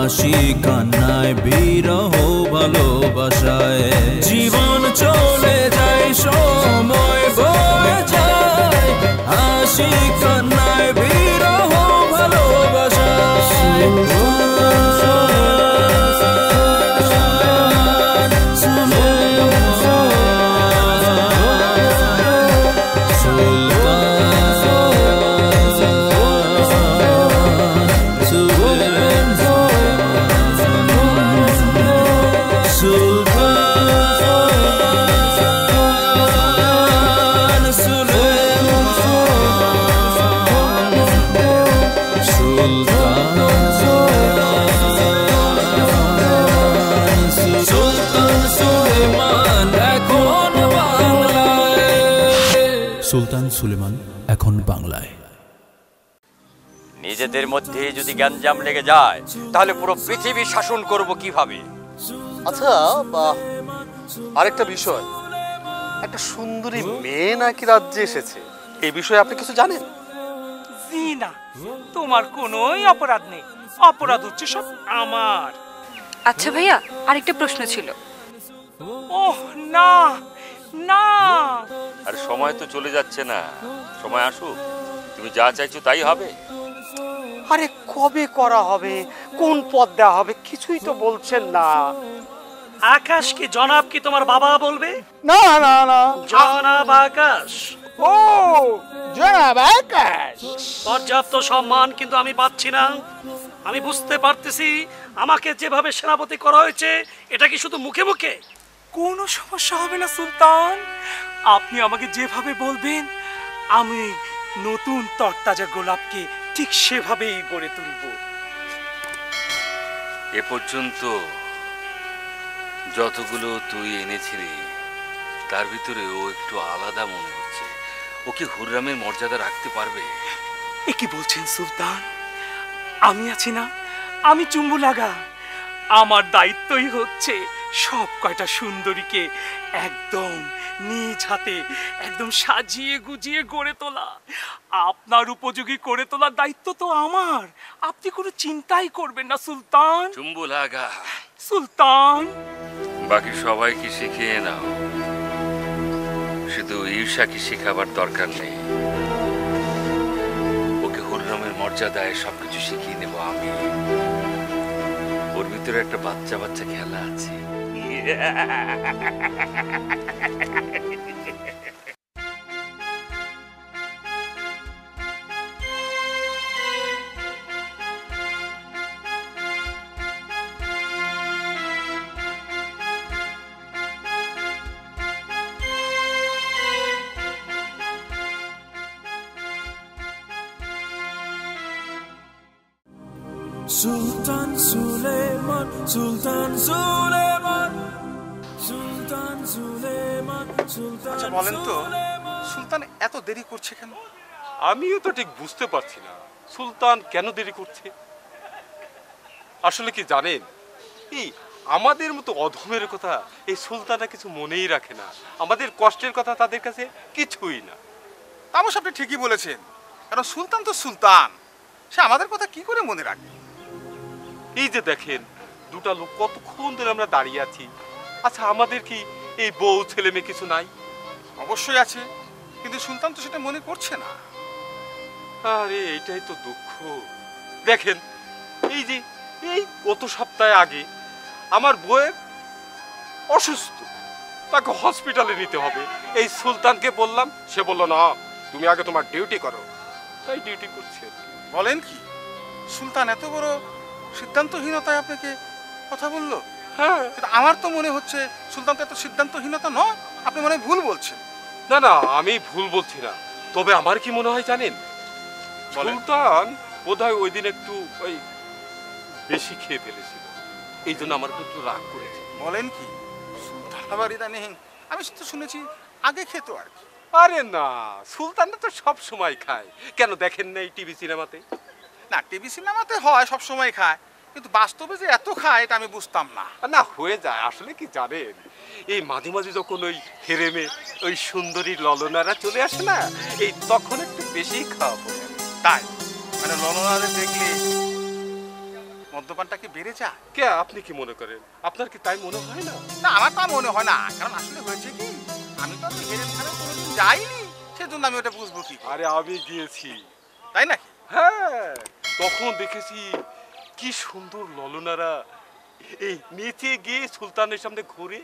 হাসি কান্নায় বিরহ ভালোবাসায় জীবন চলে যায় সময় বয়ে যায় হাসি কান্নায় বিরহ ভালোবাসায় সুলতান সুলেমান এখন বাংলায়। নিজেদের মধ্যে যদি গ্যাঞ্জাম লেগে যায় তাহলে পুরো পৃথিবী শাসন করব কিভাবে? আচ্ছা, আরেকটা বিষয়, একটা সুন্দরী মেয়ে নাকি রাজ্যে এসেছে, এই বিষয়ে আপনি কিছু জানেন? জি না, তোমার কোনোই অপরাধ নেই, অপরাধ হচ্ছে সব আমার। আচ্ছা ভাইয়া, আরেকটা প্রশ্ন ছিল। ওহ না না, আর সময় তো চলে যাচ্ছে না, সময় আসুক, তুমি যা চাইছো তাই হবে। আরে কবে করা হবে, কোন পদ দেওয়া হবে, কিছুই তো বলছেন না। আকাশ কি জনাব কি তোমার বাবা বলবে? না না না, জনাব আকাশ। ও জনাব আকাশ। পর্যাপ্ত সম্মান কিন্তু আমি পাচ্ছি না। আমি বুঝতে পারতেছি আমাকে যেভাবে সেনাপতি করা হয়েছে এটা কি শুধু মুখে মুখে? কোনো সমস্যা হবে না সুলতান, আপনি আমাকে যেভাবে বলবেন আমি নতুন তরতাজা গোলাপকে ঠিক সেভাবেই গড়ে তুলব। এ পর্যন্ত যতগুলো তুই এনেছিলি তার ভিতরে ও একটু আলাদা মনে হচ্ছে। ও কি হুররামের মর্যাদা রাখতে পারবে? এ কি বলছেন সুলতান? আমি আছি না, আমি চুম্বু লাগা। আমার দায়িত্বই হচ্ছে সব কয়টা সুন্দরীকে একদম নিজ হাতে একদম সাজিয়ে গুজিয়ে গড়ে তোলা। আপনার উপযোগী করে তোলার দায়িত্ব তো আমার, আপনি কোনো চিন্তাই করবেন না সুলতান। চুম্বু লাগা সুলতান, বাকি সবাইকে শিখিয়ে নাও, শুধু ঈর্ষাকে শেখাবার দরকার নেই। ওকে হুররামের মর্যাদায় সবকিছু শিখিয়ে নেব আমি। ওর ভিতরে একটা বাচ্চা বাচ্চা খেলা আছে। সুলতান সুলেমান সুলতান সুলেমান সুলতান সুলেমান সুলতান। আচ্ছা বলেন তো, সুলতান এত দেরি করছে কেন? আমিও তো ঠিক বুঝতে পারছি না সুলতান কেন দেরি করছে। আসলে কি জানেন, এই আমাদের মতো অধমের কথা এই সুলতানরা কিছু মনেই রাখে না। আমাদের কষ্টের কথা তাদের কাছে কিছুই না। অবশ্য আপনি ঠিকই বলেছেন, কারণ সুলতান তো সুলতান, সে আমাদের কথা কি করে মনে রাখবে? এই যে দেখেন, দুটা লোক কতক্ষণ ধরে আমরা দাঁড়িয়ে আছি। আচ্ছা আমাদের কি এই বউ ছেলে মেয়ে কিছু নাই? অবশ্যই আছে, কিন্তু সুলতান তো সেটা মনে করছে না। আরে এইটাই তো দুঃখ। দেখেন এই যে এই গত সপ্তাহে আগে আমার বউয়ের অসুস্থ, তাকে হসপিটালে নিতে হবে। এই সুলতানকে বললাম, সে বলল না তুমি আগে তোমার ডিউটি করো, তাই ডিউটি করছে। বলেন কি, সুলতান এত বড় সিদ্ধান্তহীনতায় আপনাকে কথা বললো? হ্যাঁ, আমার তো মনে হচ্ছে সুলতান তো এত সিদ্ধান্তহীনতা নয়, আপনি মনে হয় ভুল বলছেন। না না, আমি ভুল বলছি না, তবে আমার কি মনে হয় জানেন, সুলতান বোধহয় ওই দিন একটু ওই বেশি খেয়ে ফেলেছিল, এই জন্য আমার একটু রাগ করেছে। বলেন কি, সুলতান আবার ইদানিং আমি তো শুনেছি আগে খেতো আর কি। আরে না, সুলতানটা তো সব সময় খায়। কেন দেখেন না এই টিভি সিনেমাতে? না, টিভি সিনেমাতে হয় সব সময় খায়, কিন্তু বাস্তবে যে এত খায় এটা আমি বুঝতাম না। না হয়ে যায়। আসলে কি জানেন, এই মাঝে মাঝে যখন ওই হেরেমে ওই সুন্দরী ললনারা চলে আসে না, এই তখন একটু বেশি খাওয়া পড়ে। তাই মানে ললনাদের দেখলে মদ মদ্যপানটা কি বেড়ে যায়? কে আপনি কি মনে করেন? আপনার কি তাই মনে হয় না? না, আমার তা মনে হয় না। কারণ আসলে হয়েছে কি, আমি তো হেরেমখানায় কোনোদিন যাইনি, সেজন্য আমি ওটা বুঝবো কি? আরে আমি গিয়েছি। তাই নাকি? হ্যাঁ, তখন দেখেছি কি সুন্দর ললনারা এই নেচে গিয়ে সুলতানের সামনে ঘুরে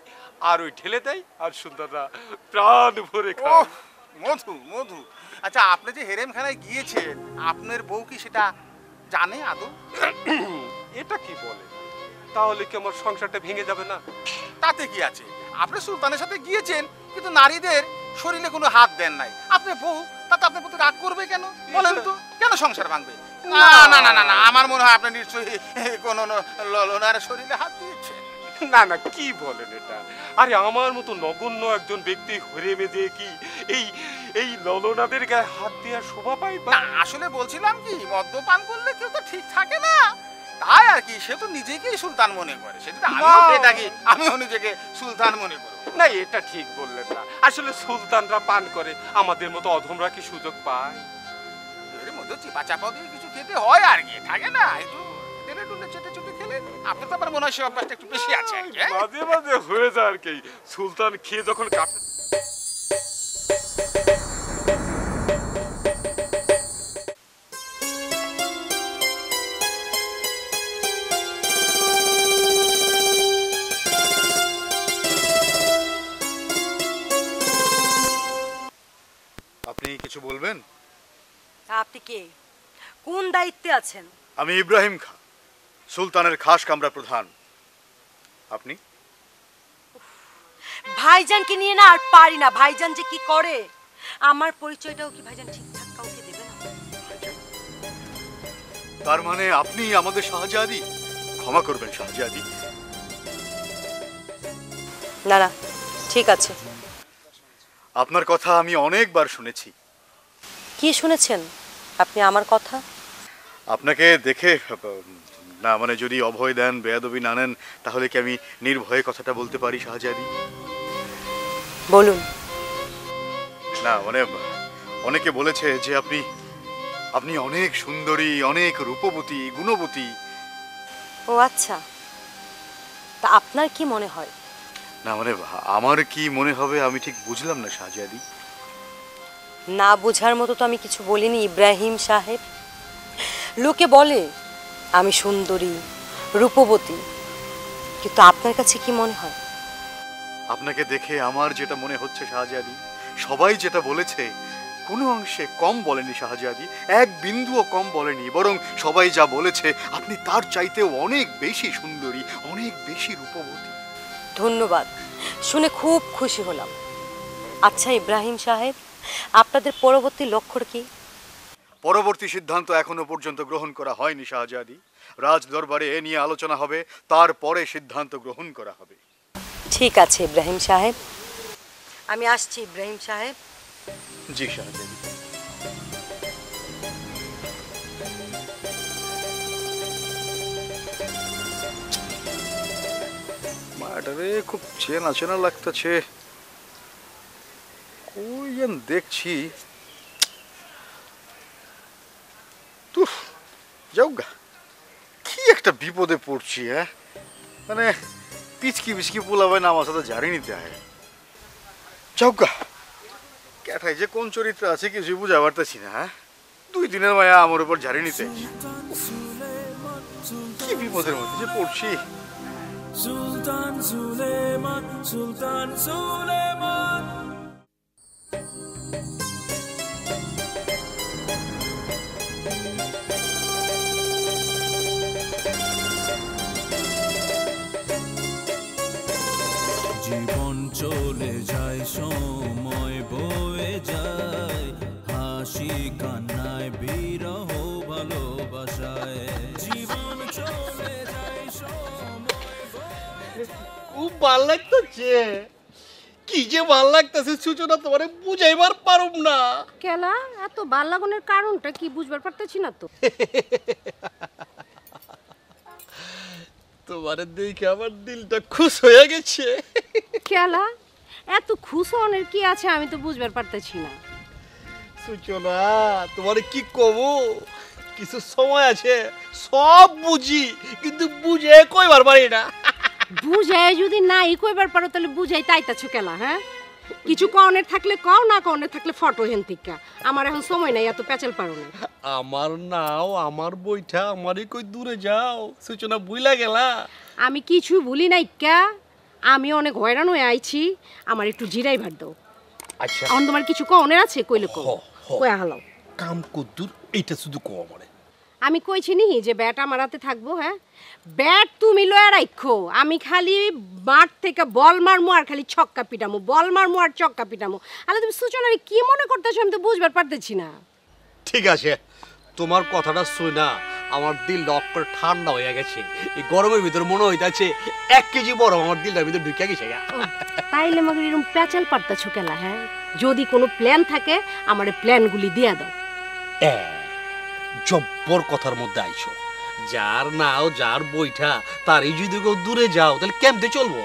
আর ওই ঢেলে দেয়, আর সুন্দররা প্রাণ ভরে খায়। মধু মধু। আচ্ছা, আপনি যে হেরেমখানায় গিয়েছেন, আপনার বউ কি সেটা জানে আদৌ? এটা কি বলে? তাহলে কি আমার সংসারটা ভেঙে যাবে না? তাতে কি আছে? আপনি সুলতানের সাথে গিয়েছেন, কিন্তু নারীদের শরীরে কোনো হাত দেন নাই। আপনার বউ তাতে আপনার প্রতি রাগ করবে কেন বলেন তো? কেন সংসার ভাঙবে? না না না না না, আমার মনে হয় আপনি নিশ্চয়ই কোনো ললনার শরীরে হাত দিয়েছেন। না না, কি বলেন এটা? আরে আমার মতো নগণ্য একজন ব্যক্তি হরে মেজে কি এই এই ললনাদের গায়ে হাত দেওয়ার শোভা পাই? না, আসলে বলছিলাম কি, মদ্যপান করলে কেউ তো ঠিক থাকে না, তাই আর কি। সে তো নিজেকেই সুলতান মনে করে, সেটা আমিও নিজেকে সুলতান মনে করি। না, এটা ঠিক বললেন না। আসলে সুলতানরা পান করে, আমাদের মতো অধমরা কি সুযোগ পায়? এর মধ্যে চিপা চাপা দিয়ে কিছু খেতে হয় আর কি, থাকে না? একটু টেনে টুনে চেটে চুটে খেলে আপনার তো আবার মনে হয় সে অভ্যাসটা একটু বেশি আছে আর কি। মাঝে মাঝে হয়ে যায় আর কি। সুলতান খেয়ে যখন কাটে আপনি কিছু বলবেন? আপনি কে? কোন দায়িত্বে আছেন? আমি ইব্রাহিম খাঁ, সুলতানের খাস কামরা প্রধান। আপনি? ভাইজানকে নিয়ে না আর পারি না। ভাইজান যে কি করে, আমার পরিচয়টাও কি ভাইজান ঠিকঠাক কাউকে দেবে না? তার মানে আপনি আমাদের শাহজাদি? ক্ষমা করবেন শাহজাদি। না না, ঠিক আছে। আপনার কথা আমি অনেকবার শুনেছি। কি শুনেছেন আপনি আমার কথা? আপনাকে দেখে না, মানে যদি অভয় দেন, বেয়াদবি না নেন, তাহলে কি আমি নির্ভয়ে কথাটা বলতে পারি শাহজাদি? বলুন। না মানে অনেকে বলেছে যে আপনি আপনি অনেক সুন্দরী, অনেক রূপবতী, গুণবতী। ও আচ্ছা, তা আপনার কি মনে হয়? না মানে আমার কি মনে হবে আমি ঠিক বুঝলাম না শাহজাদি। না বোঝার মতো তো আমি কিছু বলিনি ইব্রাহিম সাহেব। লোকে বলে আমি সুন্দরী, রূপবতী, কিন্তু আপনার কাছে কি মনে হয়? আপনাকে দেখে আমার যেটা মনে হচ্ছে শাহজাদি, সবাই যেটা বলেছে কোনো অংশে কম বলেনি শাহজাদি, এক বিন্দুও কম বলেনি। বরং সবাই যা বলেছে আপনি তার চাইতেও অনেক বেশি সুন্দরী, অনেক বেশি রূপবতী। ধন্যবাদ, শুনে খুব খুশি হলাম। আচ্ছা ইব্রাহিম সাহেব, আপনাদের পরবর্তী লক্ষ্য কি? পরবর্তী সিদ্ধান্ত এখনো পর্যন্ত গ্রহণ করা হয়নি শাহজাদি। রাজ দরবারে এ নিয়ে আলোচনা হবে, তারপরে সিদ্ধান্ত গ্রহণ করা হবে। ঠিক আছে ইব্রাহিম সাহেব, আমি আসছি ইব্রাহিম সাহেব। জি শাহজাদি। মাটারে খুব চেনা চেনা লাগতেছে, কই যেন দেখছি। তুফ, যাওগা, কি একটা বিপদে পড়ছি। হ্যাঁ মানে পিচকি পিচকি পোলাবে না আমার সাথে জারি নিতে হয়। যাওগা, ক্যাঠাই যে কোন চরিত্র আছে কিছুই বুঝা পারতেছি না। হ্যাঁ, 2 দিনের মায়া আমার উপর জারি নিতে, কি বিপদের মধ্যে যে পড়ছি। সুলতান সুলেমান, সুলতান সুলেমান। জীবন চলে যায়, সময় বয়ে যায়, হাসি কান্নায় বিরহ ভালোবাসায়। জীবন চলে যায়, খুব ভাল লাগতেছে। কি যে ভাল লাগতেছে সূচনা তোমারে বুঝাইবার পারুম না। কেলা এত ভাল লাগানোর কারণটা কি বুঝবার পারতেছি না তো। তোমারে দেখে আমার দিলটা খুশ হয়ে গেছে। কেলা এত খুশ হওয়ার কি আছে আমি তো বুঝবার পারতেছি না। সূচনা তোমারে কি কব, কিছু সময় আছে, সব বুঝি কিন্তু বুঝে কইবার পারি না। বুঝাই যদি নাই কইবার পারো তাহলে বুঝাই তাইতাছো কেলা? হ্যাঁ, কিছু কনের থাকলে কও, না কনের থাকলে ফটো হেন থেকে। আমার এখন সময় নাই এত পেঁচাল পারো না। আমার নাও, আমার বইটা, আমারই কই দূরে যাও, সূচনা বুইলা গেলা। আমি কিছু ভুলি নাই কা, আমি অনেক হয়রান হয়ে আইছি, আমার একটু জিরাই ভাত দাও। আচ্ছা এখন তোমার কিছু কনের আছে কইলে কও, কয়া হালাও। কাম কদ্দুর এইটা শুধু কও আমারে। আমি কইছি নি যে ব্যাট আমার হাতে থাকবো? হ্যাঁ, ব্যাট তুমি লয়া রাখো, আমি খালি মাঠ থেকে বল মারমু আর খালি ছক্কা পিটামু, বল মারমু আর ছক্কা পিটামু। আরে তুমি সূচনারে কি মনে করতেছো আমি তো বুঝবার পারতেছি না। ঠিক আছে, তোমার কথাটা শুনা আমার দিল লক করে ঠান্ডা হয়ে গেছে। এই গরমের ভিতর মনে হইতাছে 1 কেজি বরফ আমার দিলটার ভিতর ঢুকে গেছে। তাইলে আমাকে এরকম পেঁচাল পারতেছো কেলা? হ্যাঁ, যদি কোনো প্ল্যান থাকে আমারে প্ল্যানগুলি দিয়া দাও। জব্বর কথার মধ্যে আইছো। যার নাও, যার বইটা, তারই যদি কেউ দূরে যাও তাহলে কেমতে চলবো?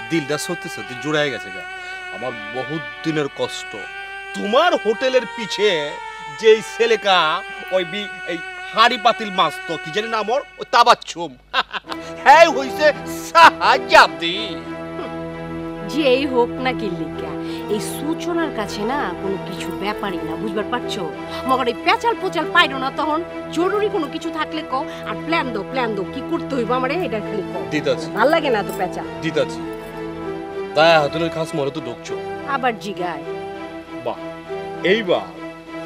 দিলটা সত্যি সত্যি জুড়াই গেছে গা। আমার বহুত দিনের কষ্ট। তোমার হোটেলের পিছে যেই ছেলেকা ওই এই হাড়ি পাতিল মাছ তো কি জানি না আমার, ওই তাবাচ্ছুম, হ্যাঁ হইছে সাহায্যাব্দি। যেই হোক না কিল্লিকা, এই সূচনার কাছে না কোনো কিছু ব্যাপারই না, বুঝবার পারছো? মগর এই পেঁচাল পোচাল পাইরো না, তখন জরুরি কোনো কিছু থাকলে কও, আর প্ল্যান দাও, প্ল্যান দাও, কি করতে হইব আমারে এটা খালি কও। দিতাছি, ভাল লাগে না তো পেঁচাল। দিতাছি। দয়া হোটেলের খাস মরে তো ঢুকছো আবার জিগায়। বাহ, এইবার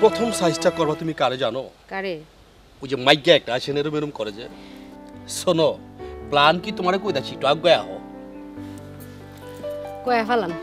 প্রথম সাইজটা করবা তুমি কারে জানো? কারে? ওই যে মাইকা একটা আসেন এরম এরম করে যে। শোনো, প্ল্যান কি তোমারে কইতাছি, একটু আগে আহো। কয়া ফেলান।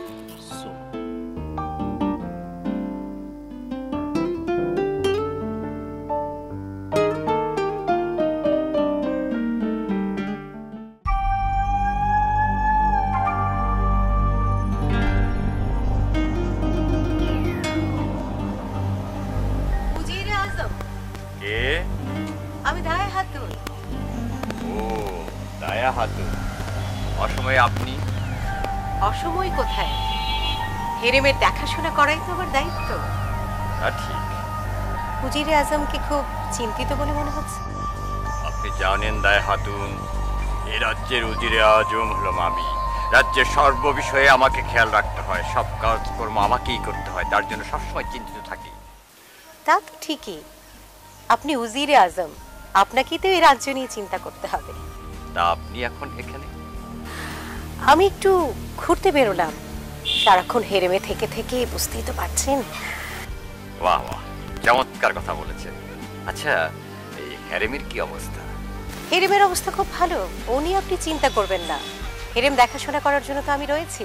আমি দায়া হাতুন। ও, দায়া হাতুন। অসময়ে আপনি? অসময় কোথায়? হেরেমের দেখাশোনা করাই তো আমার দায়িত্ব। ঠিক। উজিরে আজমকে খুব চিন্তিত বলে মনে হচ্ছে। আপনি জানেন দায়া হাতুন, এই রাজ্যের উজিরে আজম হলাম আমি। রাজ্যের সর্ববিষয়ে আমাকে খেয়াল রাখতে হয়, সব কাজকর্ম আমাকেই করতে হয়, তার জন্য সবসময় চিন্তিত থাকি। তা তো ঠিকই, আপনি উজিরে আজম, আপনাকেই তো এই রাজ্য নিয়ে চিন্তা করতে হবে। তা আপনি এখন এখানে? আমি একটু ঘুরতে বেরোলাম, সারাক্ষণ হেরেমে থেকে থেকে, বুঝতেই তো পারছেন। বাহ বাহ, চমৎকার কথা বলেছে। আচ্ছা, এই হেরেমের কি অবস্থা? হেরেমের অবস্থা খুব ভালো, ও নিয়ে আপনি চিন্তা করবেন না। হেরেম দেখাশোনা করার জন্য তো আমি রয়েছি।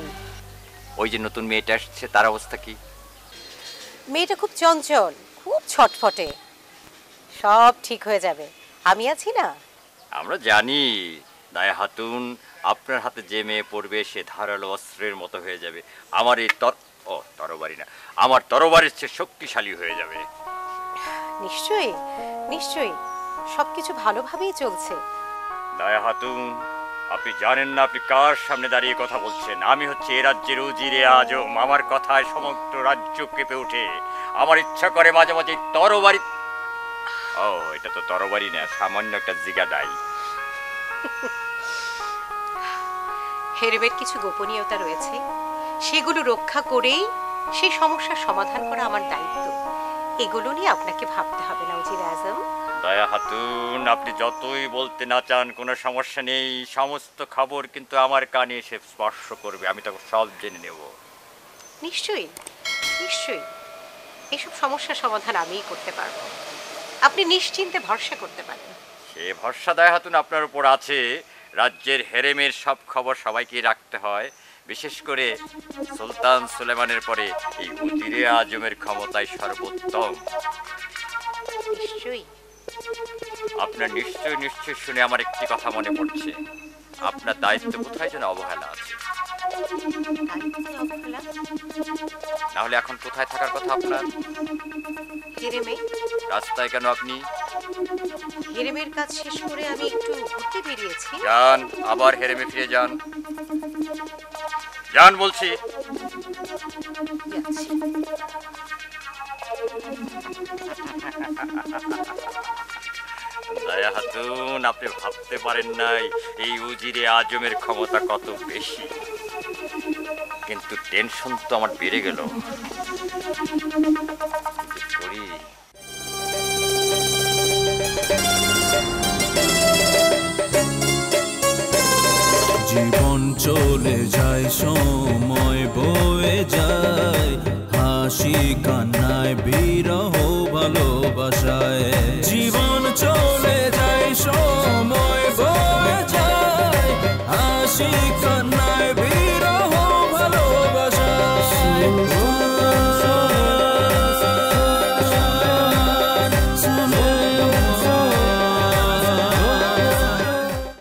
ওই যে নতুন মেয়েটা আসছে, তার অবস্থা কি? মেয়েটা খুব চঞ্চল, খুব ছটফটে। সব ঠিক হয়ে যাবে, আমি আছি না। আমরা জানি দায়া হাতুন, আপনার হাতে যে মেয়ে পড়বে সে ধারালো অস্ত্রের মতো হয়ে যাবে। আমার এই তরবারি না, আমার তরবারির চেয়ে শক্তিশালী হয়ে যাবে। নিশ্চয়ই নিশ্চয়ই, সবকিছু ভালোভাবেই চলছে। দায়া হাতুন, আপনি জানেন না আপনি কার সামনে দাঁড়িয়ে কথা বলছেন? আমি হচ্ছে এ রাজ্যের উজিরে আজম। আমার কথায় সমগ্র রাজ্য কেঁপে ওঠে। আমার ইচ্ছা করে মাঝে মাঝে তরবারি, এটা তো তরবারি না, সামান্য একটা জিগাডাই। হেরেমের কিছু গোপনীয়তা রয়েছে, সেগুলো রক্ষা করেই সেই সমস্যার সমাধান করা আমার দায়িত্ব। এগুলো নিয়ে আপনাকে ভাবতে হবে না উজিরে আজম। দয়া হাতুন, আপনি যতই বলতে না চান কোনো সমস্যা নেই, সমস্ত খবর কিন্তু আমার কানে এসে স্পর্শ করবে, আমি তখন সব জেনে নেব। নিশ্চয়ই নিশ্চয়ই, এসব সমস্যার সমাধান আমিই করতে পারবো, আপনি নিশ্চিন্তে ভরসা করতে পারেন। সে ভরসা দয়া হাতুন আপনার উপর আছে। রাজ্যের হেরেমের সব খবর সবাইকে রাখতে হয়, বিশেষ করে সুলতান সুলেমানের পরে এই উজিরে আজমের ক্ষমতায় সর্বোত্তম। নিশ্চয়ই। আপনার নিশ্চয় নিশ্চয় শুনে আমার একটি কথা মনে পড়ছে, আপনার দায়িত্ব কোথায় যেন অবহেলা আছে। নাহলে এখন কোথায় থাকার কথা আপনার? হেরেমে। রাস্তায় কেন আপনি? হেরেমের কাজ শেষ করে আমি একটু ঘুরতে বেরিয়েছি। যান, আবার হেরেমে ফিরে যান। যান বলছি। যাচ্ছি। হাতুন, আপনি ভাবতে পারেন নাই এই উজিরে আজমের ক্ষমতা কত বেশি। কিন্তু টেনশন তো আমার বেড়ে গেল। করি জীবন চলে যায়, সময় বয়ে যায়, হাসি কান্নায় বিরহ ভালোবাসায়। জীবন চলে যায়, সময় বয়ে যায়, হাসি কান্নায় বিরহ ভালোবাসায়।